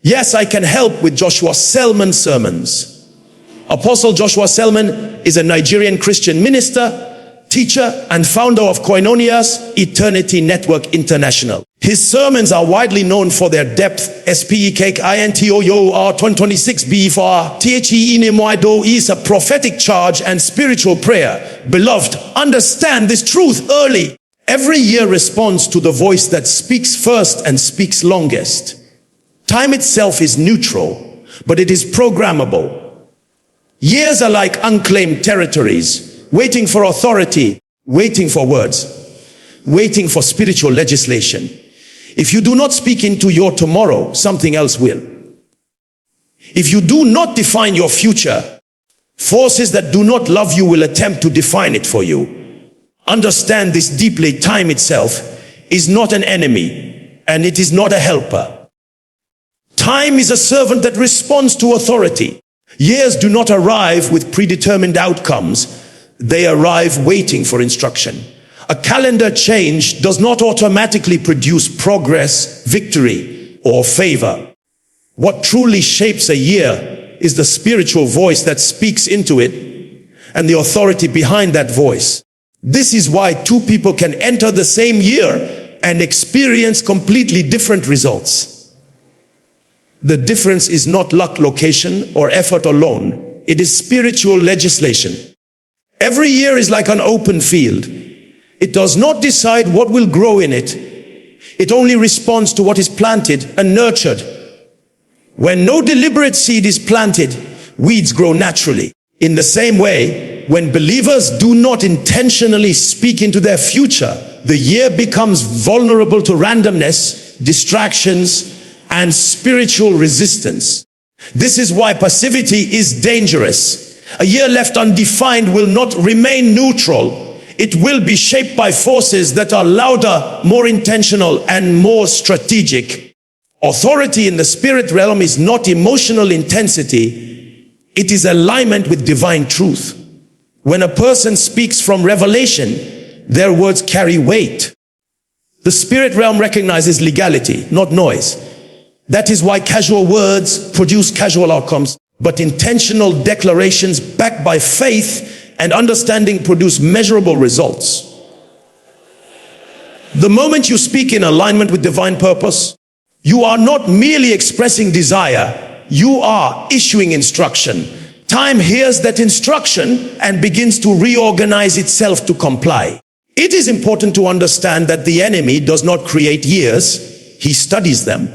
Yes, I can help with Joshua Selman sermons. Apostle Joshua Selman is a Nigerian Christian minister, teacher, and founder of Koinonia's Eternity Network International. His sermons are widely known for their depth. SPEKINTOYOR 2026 BFR THE is a prophetic charge and spiritual prayer. Beloved, understand this truth early. Every year responds to the voice that speaks first and speaks longest. Time itself is neutral, but it is programmable. Years are like unclaimed territories, waiting for authority, waiting for words, waiting for spiritual legislation. If you do not speak into your tomorrow, something else will. If you do not define your future, forces that do not love you will attempt to define it for you. Understand this deeply. Time itself is not an enemy, and it is not a helper. Time is a servant that responds to authority. Years do not arrive with predetermined outcomes. They arrive waiting for instruction. A calendar change does not automatically produce progress, victory, or favor. What truly shapes a year is the spiritual voice that speaks into it and the authority behind that voice. This is why two people can enter the same year and experience completely different results. The difference is not luck, location, or effort alone. It is spiritual legislation. Every year is like an open field. It does not decide what will grow in it. It only responds to what is planted and nurtured. When no deliberate seed is planted, weeds grow naturally. In the same way, when believers do not intentionally speak into their future, the year becomes vulnerable to randomness, distractions, and spiritual resistance. This is why passivity is dangerous. A year left undefined will not remain neutral. It will be shaped by forces that are louder, more intentional, and more strategic. Authority in the spirit realm is not emotional intensity. It is alignment with divine truth. When a person speaks from revelation, their words carry weight. The spirit realm recognizes legality, not noise. That is why casual words produce casual outcomes, but intentional declarations backed by faith and understanding produce measurable results. The moment you speak in alignment with divine purpose, you are not merely expressing desire, you are issuing instruction. Time hears that instruction and begins to reorganize itself to comply. It is important to understand that the enemy does not create years, he studies them.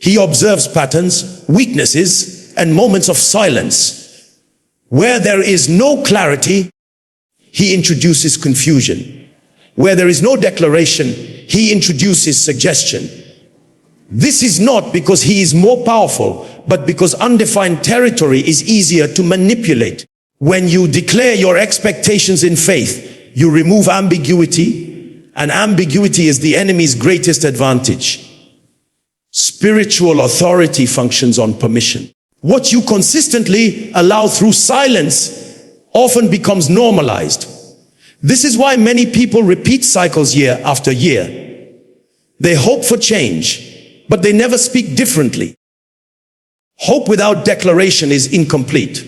He observes patterns, weaknesses, and moments of silence. Where there is no clarity, he introduces confusion. Where there is no declaration, he introduces suggestion. This is not because he is more powerful, but because undefined territory is easier to manipulate. When you declare your expectations in faith, you remove ambiguity, and ambiguity is the enemy's greatest advantage. Spiritual authority functions on permission. What you consistently allow through silence often becomes normalized. This is why many people repeat cycles year after year. They hope for change, but they never speak differently. Hope without declaration is incomplete.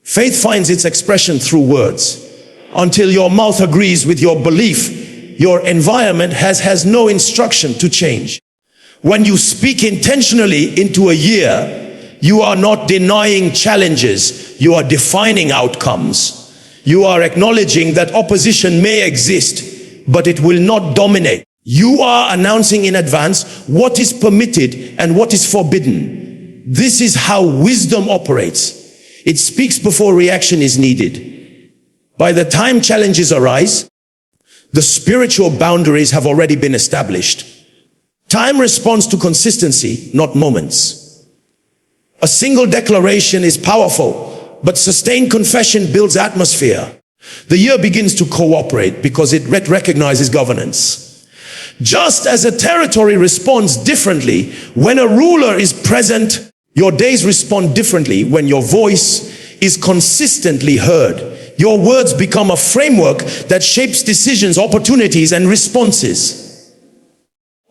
Faith finds its expression through words. Until your mouth agrees with your belief, your environment has no instruction to change. When you speak intentionally into a year, you are not denying challenges, you are defining outcomes. You are acknowledging that opposition may exist, but it will not dominate. You are announcing in advance what is permitted and what is forbidden. This is how wisdom operates. It speaks before reaction is needed. By the time challenges arise, the spiritual boundaries have already been established. Time responds to consistency, not moments. A single declaration is powerful, but sustained confession builds atmosphere. The year begins to cooperate because it recognizes governance. Just as a territory responds differently when a ruler is present, your days respond differently when your voice is consistently heard. Your words become a framework that shapes decisions, opportunities, and responses.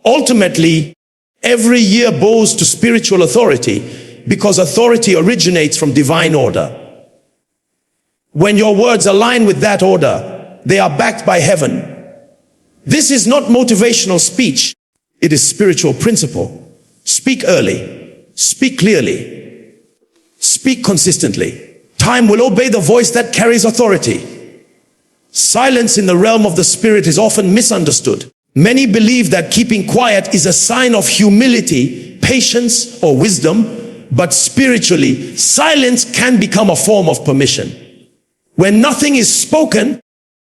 Ultimately, Every year bows to spiritual authority because authority originates from divine order. When your words align with that order, they are backed by heaven. This is not motivational speech. It is spiritual principle. Speak early. Speak clearly. Speak consistently. Time will obey the voice that carries authority. Silence in the realm of the spirit is often misunderstood. Many believe that keeping quiet is a sign of humility, patience, or wisdom, but spiritually, silence can become a form of permission. When nothing is spoken,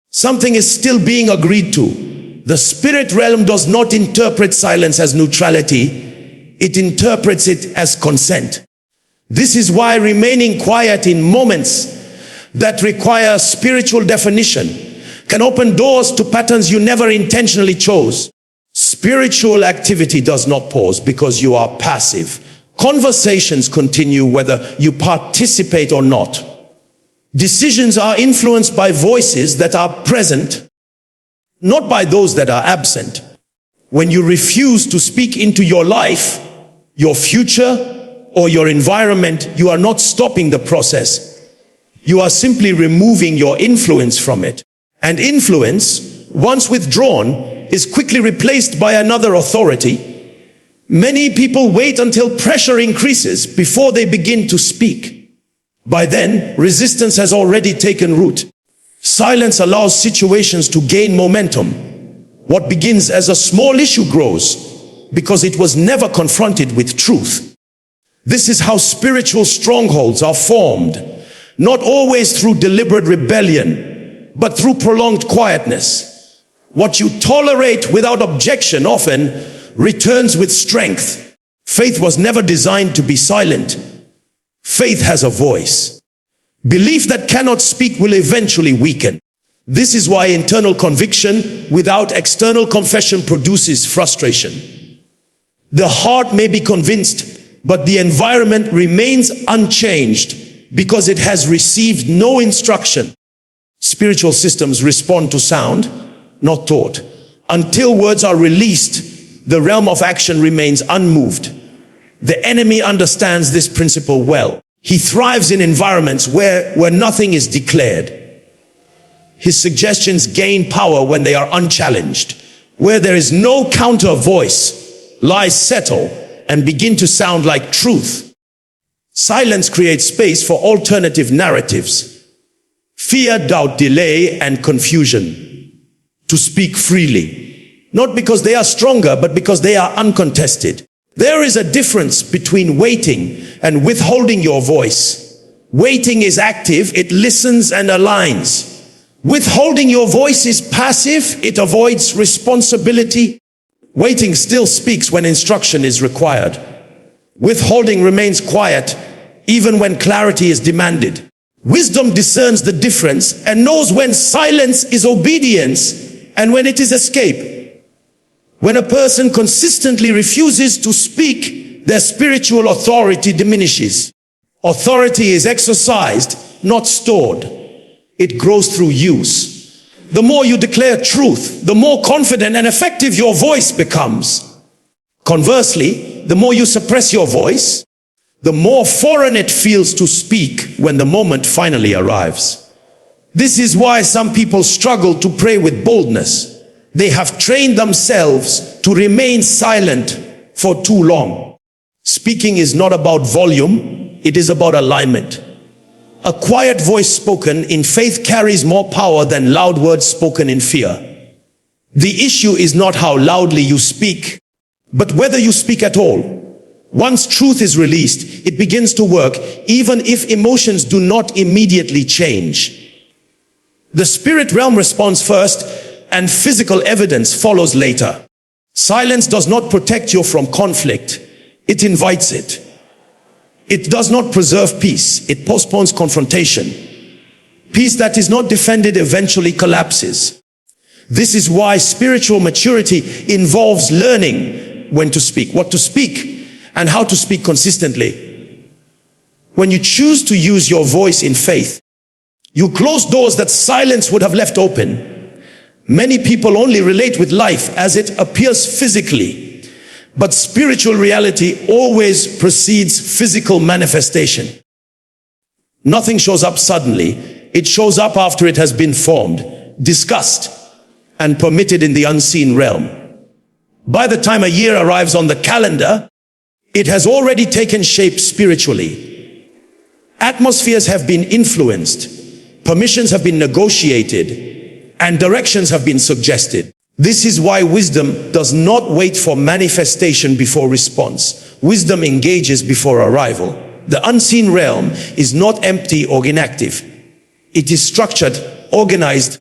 something is still being agreed to. The spirit realm does not interpret silence as neutrality, it interprets it as consent. This is why remaining quiet in moments that require spiritual definition can open doors to patterns you never intentionally chose. Spiritual activity does not pause because you are passive. Conversations continue whether you participate or not. Decisions are influenced by voices that are present, not by those that are absent. When you refuse to speak into your life, your future, or your environment, you are not stopping the process. You are simply removing your influence from it. And influence, once withdrawn, is quickly replaced by another authority. Many people wait until pressure increases before they begin to speak. By then, resistance has already taken root. Silence allows situations to gain momentum. What begins as a small issue grows because it was never confronted with truth. This is how spiritual strongholds are formed, not always through deliberate rebellion, but through prolonged quietness. What you tolerate without objection often returns with strength. Faith was never designed to be silent. Faith has a voice. Belief that cannot speak will eventually weaken. This is why internal conviction without external confession produces frustration. The heart may be convinced, but the environment remains unchanged because it has received no instruction. Spiritual systems respond to sound, not thought. Until words are released, the realm of action remains unmoved. The enemy understands this principle well. He thrives in environments where nothing is declared. His suggestions gain power when they are unchallenged. Where there is no counter voice, lies settle and begin to sound like truth. Silence creates space for alternative narratives. Fear, doubt, delay, and confusion. To speak freely. Not because they are stronger, but because they are uncontested. There is a difference between waiting and withholding your voice. Waiting is active, it listens and aligns. Withholding your voice is passive, it avoids responsibility. Waiting still speaks when instruction is required. Withholding remains quiet, even when clarity is demanded. Wisdom discerns the difference and knows when silence is obedience and when it is escape. When a person consistently refuses to speak, their spiritual authority diminishes. Authority is exercised, not stored. It grows through use. The more you declare truth, the more confident and effective your voice becomes. Conversely, the more you suppress your voice, the more foreign it feels to speak when the moment finally arrives. This is why some people struggle to pray with boldness. They have trained themselves to remain silent for too long. Speaking is not about volume, it is about alignment. A quiet voice spoken in faith carries more power than loud words spoken in fear. The issue is not how loudly you speak, but whether you speak at all. Once truth is released, it begins to work, even if emotions do not immediately change. The spirit realm responds first, and physical evidence follows later. Silence does not protect you from conflict, it invites it. It does not preserve peace, it postpones confrontation. Peace that is not defended eventually collapses. This is why spiritual maturity involves learning when to speak, what to speak, and how to speak consistently. When you choose to use your voice in faith, you close doors that silence would have left open. Many people only relate with life as it appears physically, But spiritual reality always precedes physical manifestation. Nothing shows up suddenly. It shows up after it has been formed, discussed, and permitted in the unseen realm. By the time a year arrives on the calendar, it has already taken shape spiritually. Atmospheres have been influenced, permissions have been negotiated, and directions have been suggested. This is why wisdom does not wait for manifestation before response. Wisdom engages before arrival. The unseen realm is not empty or inactive. It is structured, organized,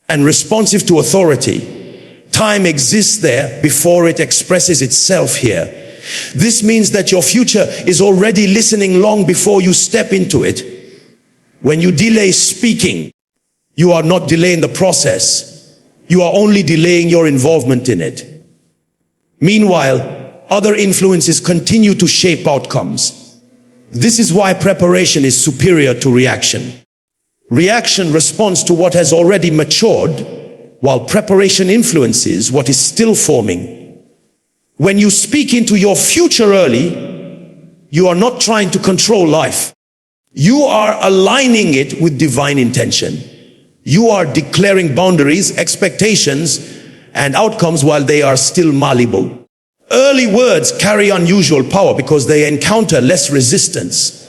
and responsive to authority. Time exists there before it expresses itself here. This means that your future is already listening long before you step into it. When you delay speaking, you are not delaying the process. You are only delaying your involvement in it. Meanwhile, other influences continue to shape outcomes. This is why preparation is superior to reaction. Reaction responds to what has already matured, while preparation influences what is still forming. When you speak into your future early, you are not trying to control life. You are aligning it with divine intention. You are declaring boundaries, expectations, and outcomes while they are still malleable. Early words carry unusual power because they encounter less resistance.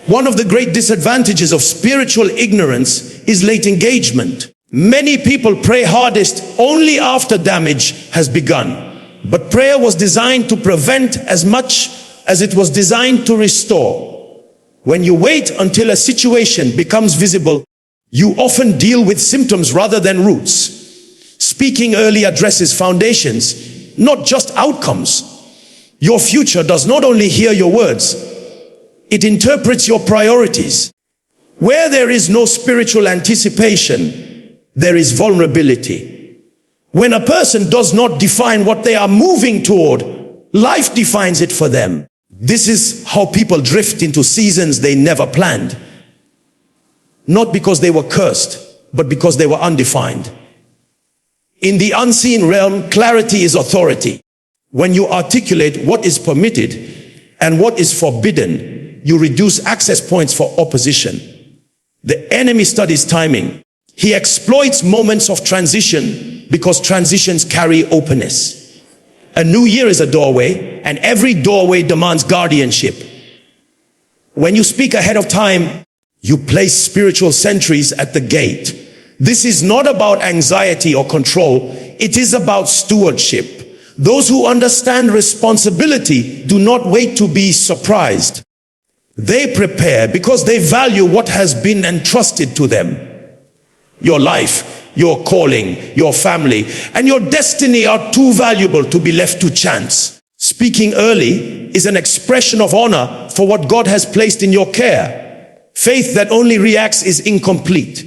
One of the great disadvantages of spiritual ignorance is late engagement. Many people pray hardest only after damage has begun. But prayer was designed to prevent as much as it was designed to restore. When you wait until a situation becomes visible, you often deal with symptoms rather than roots. Speaking early addresses foundations, not just outcomes. Your future does not only hear your words, it interprets your priorities. Where there is no spiritual anticipation, there is vulnerability. When a person does not define what they are moving toward, life defines it for them. This is how people drift into seasons they never planned. Not because they were cursed, but because they were undefined. In the unseen realm, clarity is authority. When you articulate what is permitted and what is forbidden, you reduce access points for opposition. The enemy studies timing. He exploits moments of transition because transitions carry openness. A new year is a doorway, and every doorway demands guardianship. When you speak ahead of time, you place spiritual sentries at the gate. This is not about anxiety or control. It is about stewardship. Those who understand responsibility do not wait to be surprised. They prepare because they value what has been entrusted to them. Your life, your calling, your family, and your destiny are too valuable to be left to chance. Speaking early is an expression of honor for what God has placed in your care. Faith that only reacts is incomplete.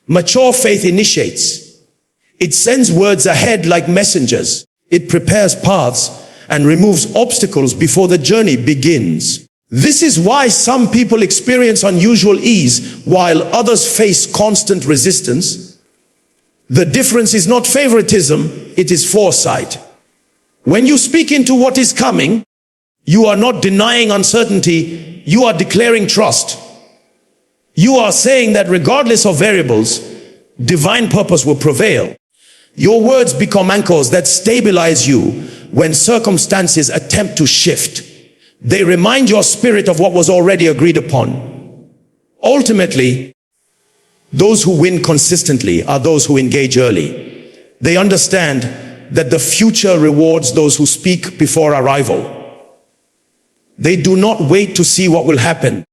Mature faith initiates. It sends words ahead like messengers. It prepares paths and removes obstacles before the journey begins. This is why some people experience unusual ease while others face constant resistance. The difference is not favoritism, it is foresight. When you speak into what is coming, you are not denying uncertainty, you are declaring trust. You are saying that regardless of variables, divine purpose will prevail. Your words become anchors that stabilize you when circumstances attempt to shift. They remind your spirit of what was already agreed upon. Ultimately, those who win consistently are those who engage early. They understand that the future rewards those who speak before arrival. They do not wait to see what will happen.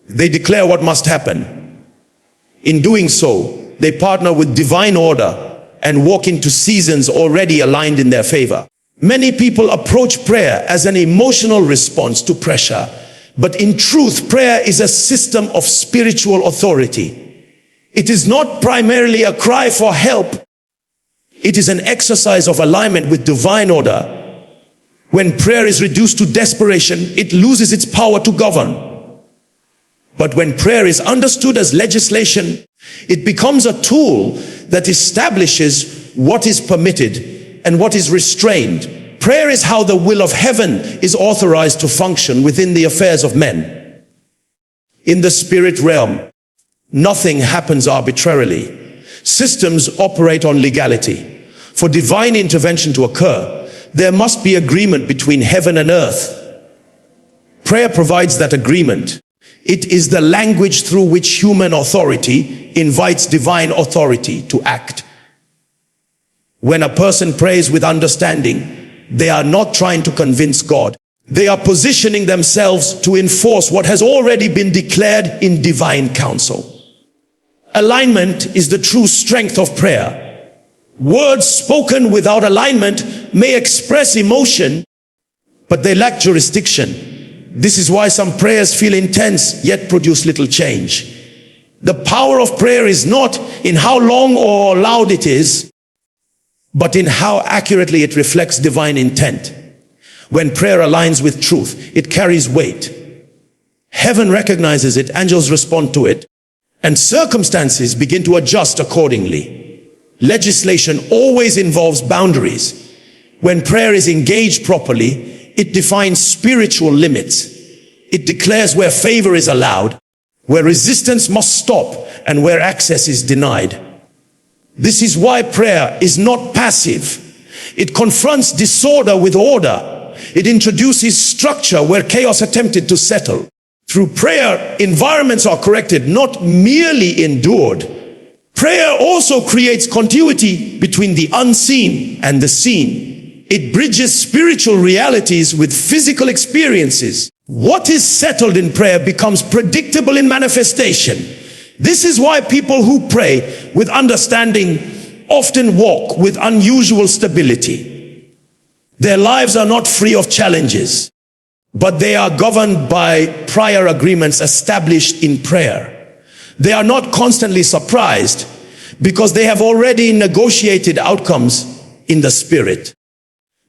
They declare what must happen. In doing so, they partner with divine order and walk into seasons already aligned in their favor. Many people approach prayer as an emotional response to pressure, but in truth, prayer is a system of spiritual authority. It is not primarily a cry for help. It is an exercise of alignment with divine order. When prayer is reduced to desperation, it loses its power to govern. But when prayer is understood as legislation, it becomes a tool that establishes what is permitted and what is restrained. Prayer is how the will of heaven is authorized to function within the affairs of men. In the spirit realm, nothing happens arbitrarily. Systems operate on legality. For divine intervention to occur, there must be agreement between heaven and earth. Prayer provides that agreement. It is the language through which human authority invites divine authority to act. When a person prays with understanding, they are not trying to convince God. They are positioning themselves to enforce what has already been declared in divine counsel. Alignment is the true strength of prayer. Words spoken without alignment may express emotion, but they lack jurisdiction. This is why some prayers feel intense, yet produce little change. The power of prayer is not in how long or loud it is, but in how accurately it reflects divine intent. When prayer aligns with truth, it carries weight. Heaven recognizes it, angels respond to it, and circumstances begin to adjust accordingly. Legislation always involves boundaries. When prayer is engaged properly, it defines spiritual limits. It declares where favor is allowed, where resistance must stop, and where access is denied. This is why prayer is not passive. It confronts disorder with order. It introduces structure where chaos attempted to settle. Through prayer, environments are corrected, not merely endured. Prayer also creates continuity between the unseen and the seen. It bridges spiritual realities with physical experiences. What is settled in prayer becomes predictable in manifestation. This is why people who pray with understanding often walk with unusual stability. Their lives are not free of challenges, but they are governed by prior agreements established in prayer. They are not constantly surprised because they have already negotiated outcomes in the spirit.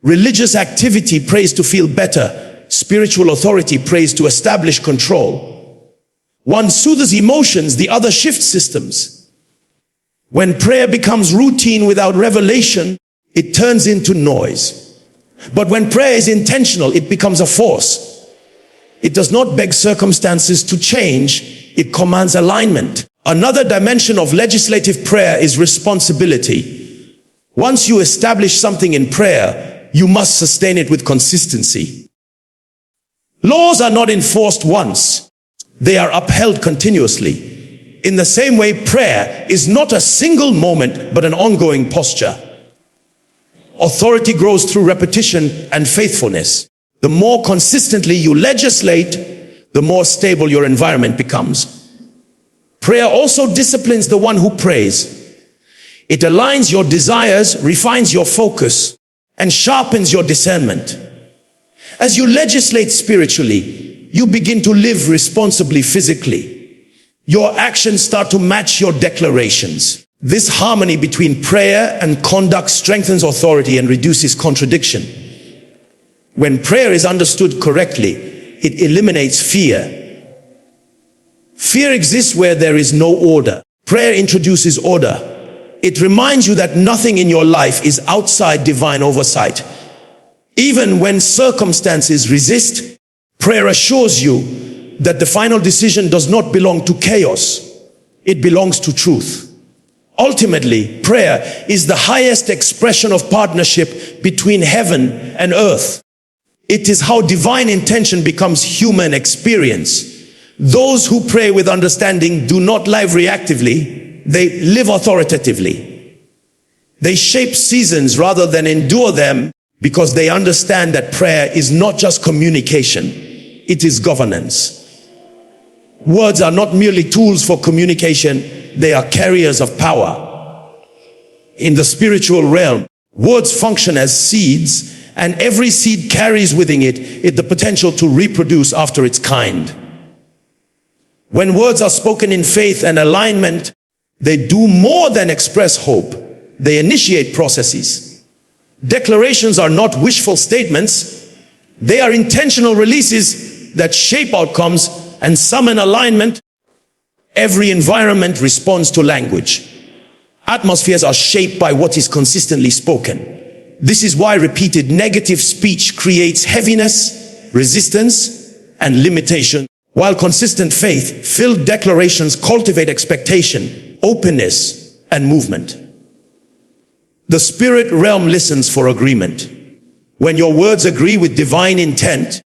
Religious activity prays to feel better. Spiritual authority prays to establish control. One soothes emotions, the other shifts systems. When prayer becomes routine without revelation, it turns into noise. But when prayer is intentional, it becomes a force. It does not beg circumstances to change, it commands alignment. Another dimension of legislative prayer is responsibility. Once you establish something in prayer, you must sustain it with consistency. Laws are not enforced once. They are upheld continuously. In the same way, prayer is not a single moment, but an ongoing posture. Authority grows through repetition and faithfulness. The more consistently you legislate, the more stable your environment becomes. Prayer also disciplines the one who prays. It aligns your desires, refines your focus, and sharpens your discernment. As you legislate spiritually, you begin to live responsibly physically. Your actions start to match your declarations. This harmony between prayer and conduct strengthens authority and reduces contradiction. When prayer is understood correctly, it eliminates fear. Fear exists where there is no order. Prayer introduces order. It reminds you that nothing in your life is outside divine oversight. Even when circumstances resist, prayer assures you that the final decision does not belong to chaos. It belongs to truth. Ultimately, prayer is the highest expression of partnership between heaven and earth. It is how divine intention becomes human experience. Those who pray with understanding do not live reactively, they live authoritatively. They shape seasons rather than endure them because they understand that prayer is not just communication, it is governance. Words are not merely tools for communication, they are carriers of power. In the spiritual realm, words function as seeds, and every seed carries within it the potential to reproduce after its kind. When words are spoken in faith and alignment, they do more than express hope. They initiate processes. Declarations are not wishful statements. They are intentional releases that shape outcomes and summon alignment. Every environment responds to language. Atmospheres are shaped by what is consistently spoken. This is why repeated negative speech creates heaviness, resistance, and limitation, while consistent faith-filled declarations cultivate expectation, openness, and movement. The spirit realm listens for agreement. When your words agree with divine intent,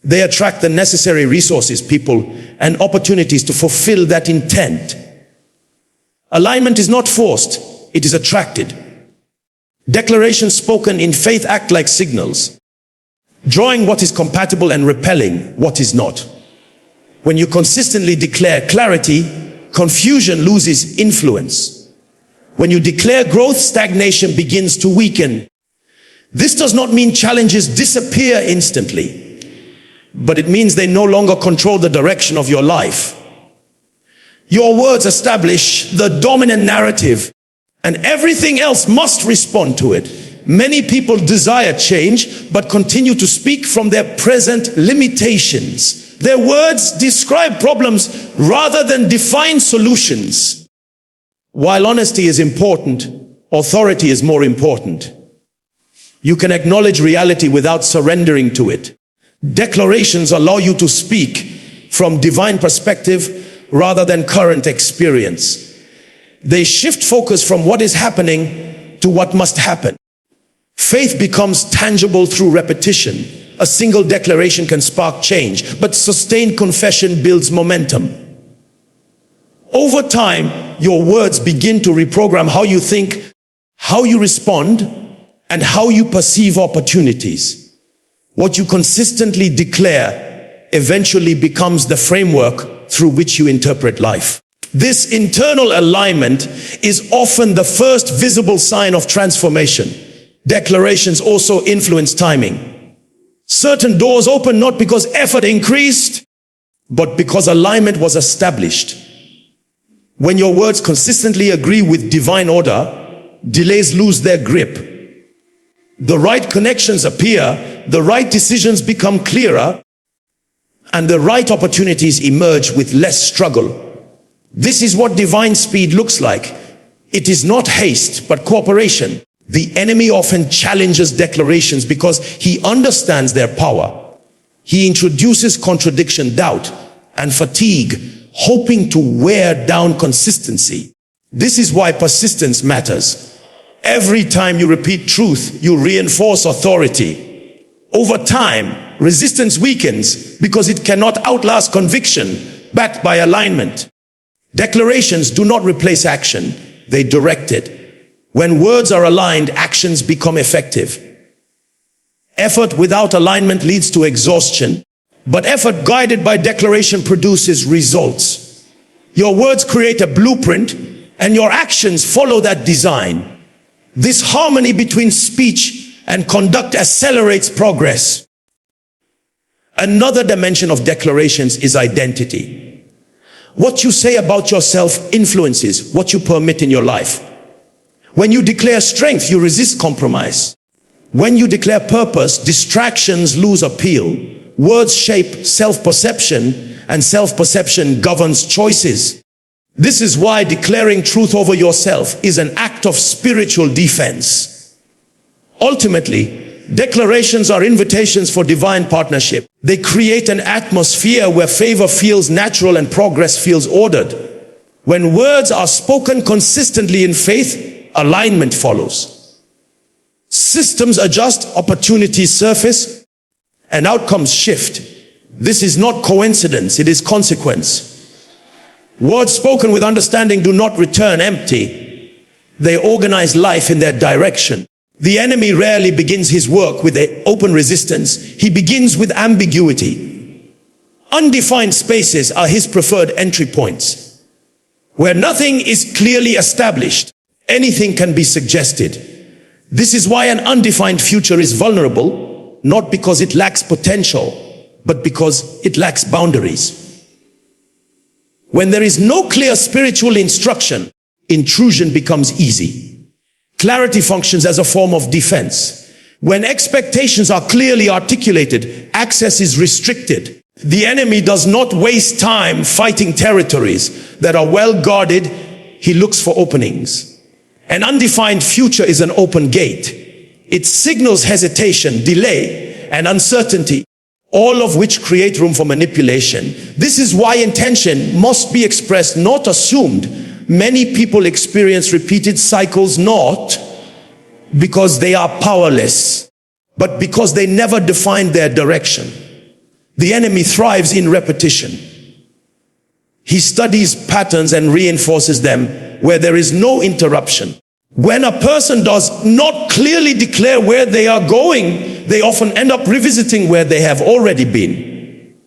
they attract the necessary resources, people, and opportunities to fulfill that intent. Alignment is not forced, it is attracted. Declarations spoken in faith act like signals, drawing what is compatible and repelling what is not. When you consistently declare clarity, confusion loses influence. When you declare growth, stagnation begins to weaken. This does not mean challenges disappear instantly, but it means they no longer control the direction of your life. Your words establish the dominant narrative, and everything else must respond to it. Many people desire change, but continue to speak from their present limitations. Their words describe problems rather than define solutions. While honesty is important, authority is more important. You can acknowledge reality without surrendering to it. Declarations allow you to speak from divine perspective rather than current experience. They shift focus from what is happening to what must happen. Faith becomes tangible through repetition. A single declaration can spark change, but sustained confession builds momentum. Over time, your words begin to reprogram how you think, how you respond, and how you perceive opportunities. What you consistently declare eventually becomes the framework through which you interpret life. This internal alignment is often the first visible sign of transformation. Declarations also influence timing. Certain doors open not because effort increased, but because alignment was established. When your words consistently agree with divine order, delays lose their grip. The right connections appear, the right decisions become clearer, and the right opportunities emerge with less struggle. This is what divine speed looks like. It is not haste, but cooperation. The enemy often challenges declarations because he understands their power. He introduces contradiction, doubt, and fatigue, hoping to wear down consistency. This is why persistence matters. Every time you repeat truth, you reinforce authority. Over time, resistance weakens because it cannot outlast conviction backed by alignment. Declarations do not replace action, they direct it. When words are aligned, actions become effective. Effort without alignment leads to exhaustion, but effort guided by declaration produces results. Your words create a blueprint, and your actions follow that design. This harmony between speech and conduct accelerates progress. Another dimension of declarations is identity. What you say about yourself influences what you permit in your life. When you declare strength, you resist compromise. When you declare purpose, distractions lose appeal. Words shape self-perception, and self-perception governs choices. This is why declaring truth over yourself is an act of spiritual defense. Ultimately, declarations are invitations for divine partnership. They create an atmosphere where favor feels natural and progress feels ordered. When words are spoken consistently in faith, alignment follows. Systems adjust, opportunities surface, and outcomes shift. This is not coincidence, it is consequence. Words spoken with understanding do not return empty. They organize life in their direction. The enemy rarely begins his work with an open resistance. He begins with ambiguity. Undefined spaces are his preferred entry points. Where nothing is clearly established, anything can be suggested. This is why an undefined future is vulnerable, not because it lacks potential, but because it lacks boundaries. When there is no clear spiritual instruction, intrusion becomes easy. Clarity functions as a form of defense. When expectations are clearly articulated, access is restricted. The enemy does not waste time fighting territories that are well guarded. He looks for openings. An undefined future is an open gate. It signals hesitation, delay, and uncertainty, all of which create room for manipulation. This is why intention must be expressed, not assumed. Many people experience repeated cycles not because they are powerless, but because they never define their direction. The enemy thrives in repetition. He studies patterns and reinforces them where there is no interruption. When a person does not clearly declare where they are going, they often end up revisiting where they have already been.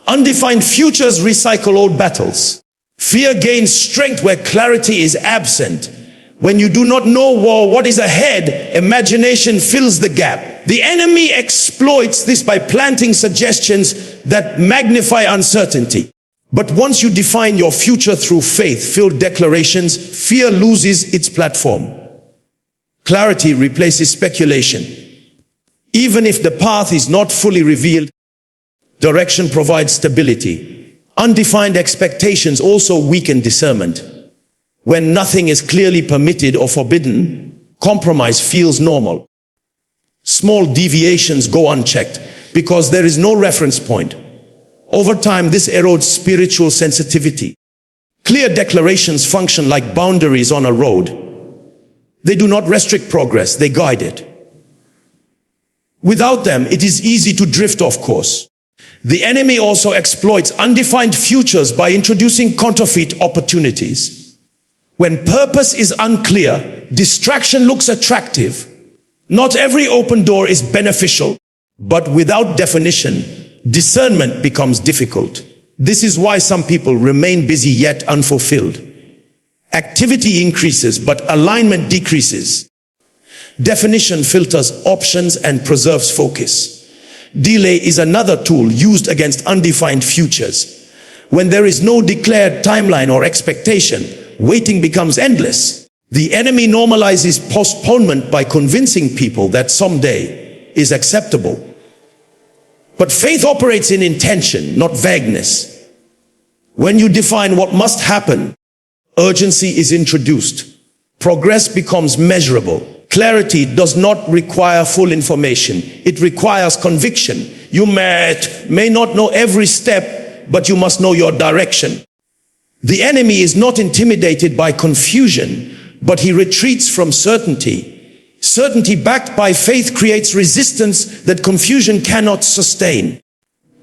Undefined futures recycle old battles. Fear gains strength where clarity is absent. When you do not know what is ahead, imagination fills the gap. The enemy exploits this by planting suggestions that magnify uncertainty. But once you define your future through faith-filled declarations, fear loses its platform. Clarity replaces speculation. Even if the path is not fully revealed, direction provides stability. Undefined expectations also weaken discernment. When nothing is clearly permitted or forbidden, compromise feels normal. Small deviations go unchecked because there is no reference point. Over time, this erodes spiritual sensitivity. Clear declarations function like boundaries on a road. They do not restrict progress, they guide it. Without them, it is easy to drift off course. The enemy also exploits undefined futures by introducing counterfeit opportunities. When purpose is unclear, distraction looks attractive. Not every open door is beneficial, but without definition, discernment becomes difficult. This is why some people remain busy yet unfulfilled. Activity increases, but alignment decreases. Definition filters options and preserves focus. Delay is another tool used against undefined futures. When there is no declared timeline or expectation, waiting becomes endless. The enemy normalizes postponement by convincing people that someday is acceptable. But faith operates in intention, not vagueness. When you define what must happen, urgency is introduced. Progress becomes measurable. Clarity does not require full information. It requires conviction. You may not know every step, but you must know your direction. The enemy is not intimidated by confusion, but he retreats from certainty. Certainty backed by faith creates resistance that confusion cannot sustain.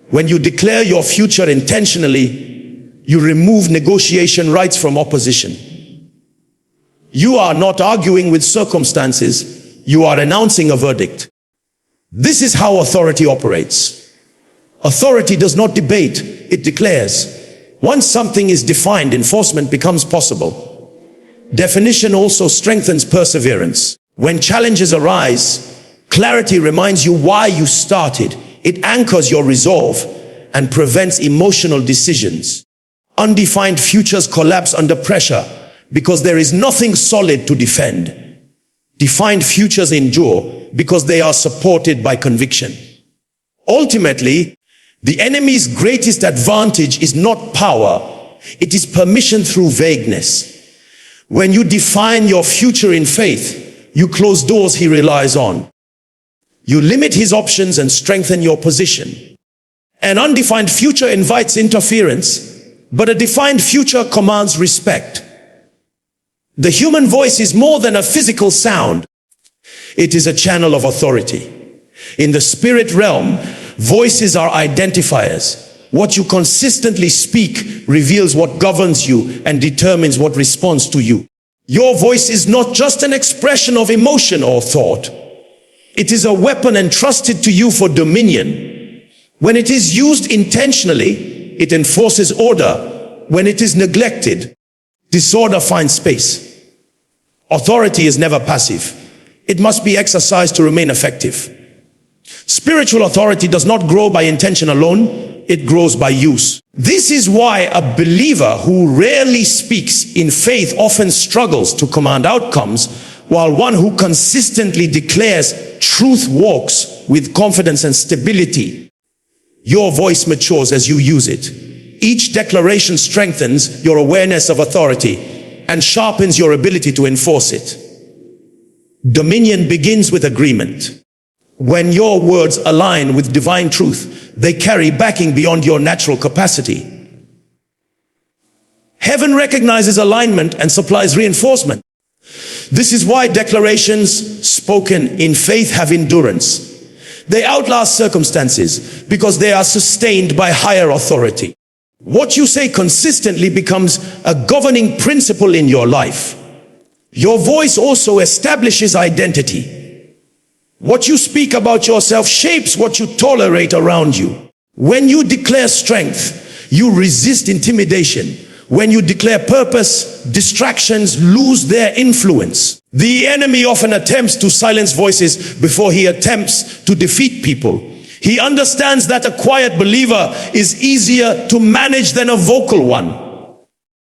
When you declare your future intentionally, you remove negotiation rights from opposition. You are not arguing with circumstances, you are announcing a verdict. This is how authority operates. Authority does not debate, it declares. Once something is defined, enforcement becomes possible. Definition also strengthens perseverance. When challenges arise, clarity reminds you why you started. It anchors your resolve and prevents emotional decisions. Undefined futures collapse under pressure because there is nothing solid to defend. Defined futures endure because they are supported by conviction. Ultimately, the enemy's greatest advantage is not power, it is permission through vagueness. When you define your future in faith, you close doors he relies on. You limit his options and strengthen your position. An undefined future invites interference, but a defined future commands respect. The human voice is more than a physical sound. It is a channel of authority. In the spirit realm, voices are identifiers. What you consistently speak reveals what governs you and determines what responds to you. Your voice is not just an expression of emotion or thought. It is a weapon entrusted to you for dominion. When it is used intentionally, it enforces order. When it is neglected, disorder finds space. Authority is never passive. It must be exercised to remain effective. Spiritual authority does not grow by intention alone. It grows by use. This is why a believer who rarely speaks in faith often struggles to command outcomes, while one who consistently declares truth walks with confidence and stability. Your voice matures as you use it. Each declaration strengthens your awareness of authority and sharpens your ability to enforce it. Dominion begins with agreement. When your words align with divine truth, they carry backing beyond your natural capacity. Heaven recognizes alignment and supplies reinforcement. This is why declarations spoken in faith have endurance. They outlast circumstances because they are sustained by higher authority. What you say consistently becomes a governing principle in your life. Your voice also establishes identity. What you speak about yourself shapes what you tolerate around you. When you declare strength, you resist intimidation. When you declare purpose, distractions lose their influence. The enemy often attempts to silence voices before he attempts to defeat people. He understands that a quiet believer is easier to manage than a vocal one.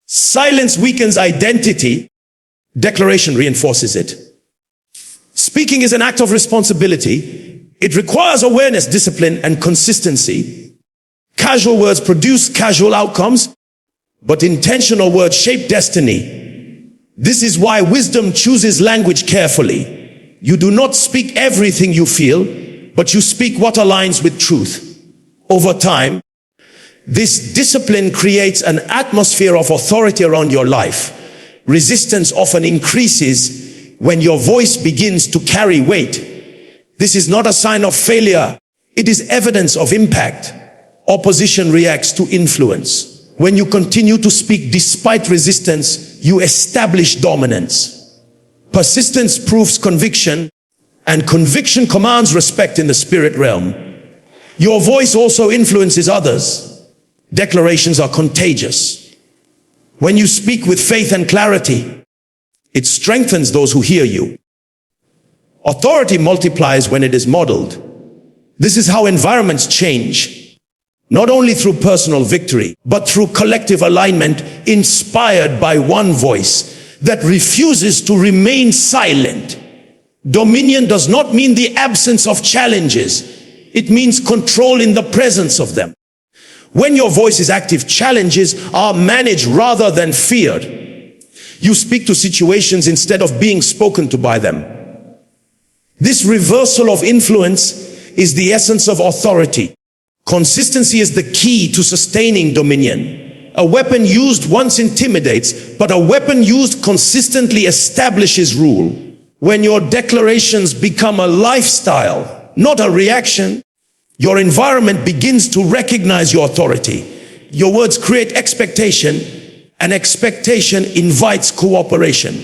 Silence weakens identity. Declaration reinforces it. Speaking is an act of responsibility. It requires awareness, discipline, and consistency. Casual words produce casual outcomes, but intentional words shape destiny. This is why wisdom chooses language carefully. You do not speak everything you feel, but you speak what aligns with truth. Over time, this discipline creates an atmosphere of authority around your life. Resistance often increases when your voice begins to carry weight. This is not a sign of failure. It is evidence of impact. Opposition reacts to influence. When you continue to speak despite resistance, you establish dominance. Persistence proves conviction, and conviction commands respect in the spirit realm. Your voice also influences others. Declarations are contagious. When you speak with faith and clarity, it strengthens those who hear you. Authority multiplies when it is modeled. This is how environments change. Not only through personal victory, but through collective alignment inspired by one voice that refuses to remain silent. Dominion does not mean the absence of challenges. It means control in the presence of them. When your voice is active, challenges are managed rather than feared. You speak to situations instead of being spoken to by them. This reversal of influence is the essence of authority. Consistency is the key to sustaining dominion. A weapon used once intimidates, but a weapon used consistently establishes rule. When your declarations become a lifestyle, not a reaction, your environment begins to recognize your authority. Your words create expectation, and expectation invites cooperation.